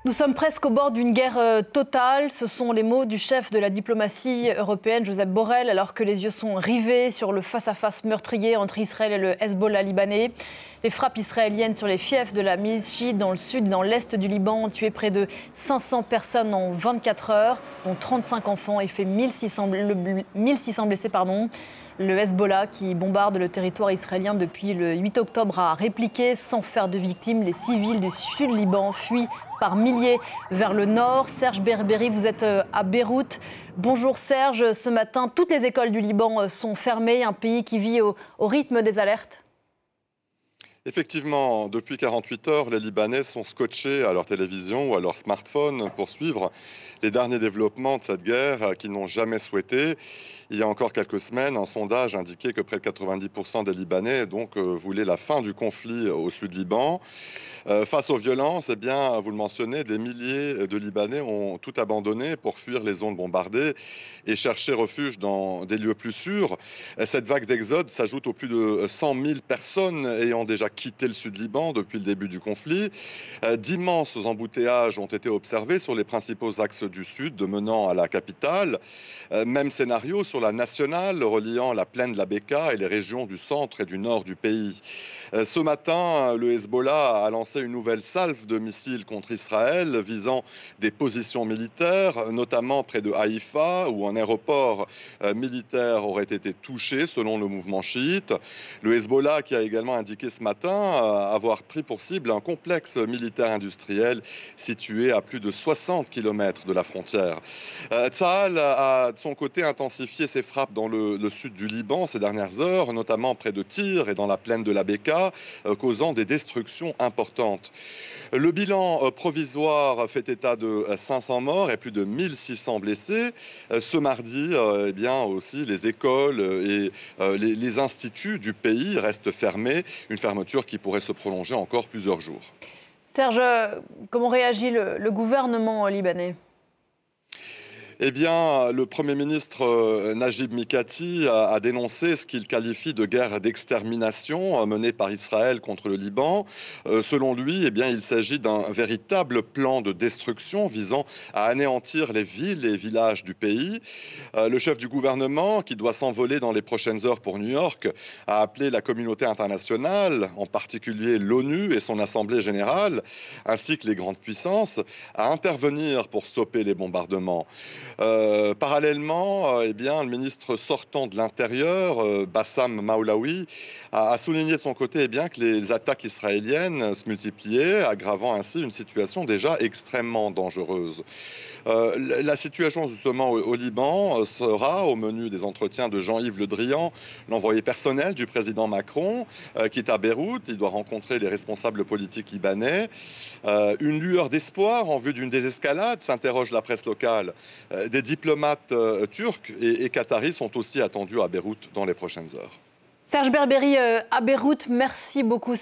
Nous sommes presque au bord d'une guerre totale. Ce sont les mots du chef de la diplomatie européenne, Josep Borrell, alors que les yeux sont rivés sur le face-à-face meurtrier entre Israël et le Hezbollah libanais. Les frappes israéliennes sur les fiefs de la milice chiite dans le sud et dans l'est du Liban ont tué près de 500 personnes en 24 heures, dont 35 enfants, et fait 1600 blessés. Le Hezbollah, qui bombarde le territoire israélien depuis le 8 octobre, a répliqué sans faire de victimes. Les civils du sud Liban fuient par milliers vers le nord. Serge Berberi, vous êtes à Beyrouth. Bonjour Serge, ce matin, toutes les écoles du Liban sont fermées, un pays qui vit au rythme des alertes. Effectivement, depuis 48 heures, les Libanais sont scotchés à leur télévision ou à leur smartphone pour suivre les derniers développements de cette guerre qu'ils n'ont jamais souhaité. Il y a encore quelques semaines, un sondage indiquait que près de 90% des Libanais voulaient la fin du conflit au sud Liban. Face aux violences, eh bien, vous le mentionnez, des milliers de Libanais ont tout abandonné pour fuir les zones bombardées et chercher refuge dans des lieux plus sûrs. Cette vague d'exode s'ajoute aux plus de 100 000 personnes ayant déjà quitté le sud Liban depuis le début du conflit. D'immenses embouteillages ont été observés sur les principaux axes du sud menant à la capitale. Même scénario sur la nationale reliant la plaine de la Bekaa et les régions du centre et du nord du pays. Ce matin, le Hezbollah a lancé une nouvelle salve de missiles contre Israël visant des positions militaires, notamment près de Haïfa, où un aéroport militaire aurait été touché selon le mouvement chiite. Le Hezbollah qui a également indiqué ce matin avoir pris pour cible un complexe militaire industriel situé à plus de 60 km de la frontière. Tsahal a de son côté intensifié ses frappes dans le sud du Liban ces dernières heures, notamment près de Tyr et dans la plaine de la Bekaa, causant des destructions importantes. Le bilan provisoire fait état de 500 morts et plus de 1600 blessés. Ce mardi, eh bien aussi, les écoles et les instituts du pays restent fermés, une fermeture qui pourrait se prolonger encore plusieurs jours. Serge, comment réagit le gouvernement libanais ? Eh bien, le Premier ministre Najib Mikati a dénoncé ce qu'il qualifie de guerre d'extermination menée par Israël contre le Liban. Selon lui, eh bien, il s'agit d'un véritable plan de destruction visant à anéantir les villes et villages du pays. Le chef du gouvernement, qui doit s'envoler dans les prochaines heures pour New York, a appelé la communauté internationale, en particulier l'ONU et son Assemblée générale, ainsi que les grandes puissances, à intervenir pour stopper les bombardements. Parallèlement, eh bien, le ministre sortant de l'Intérieur, Bassam Maoulaoui, a souligné de son côté que les attaques israéliennes se multipliaient, aggravant ainsi une situation déjà extrêmement dangereuse. La situation justement au Liban sera au menu des entretiens de Jean-Yves Le Drian, l'envoyé personnel du président Macron, qui est à Beyrouth. Il doit rencontrer les responsables politiques libanais. Une lueur d'espoir en vue d'une désescalade, s'interroge la presse locale. Des diplomates turcs et qataris sont aussi attendus à Beyrouth dans les prochaines heures. Serge Berberi à Beyrouth, merci beaucoup.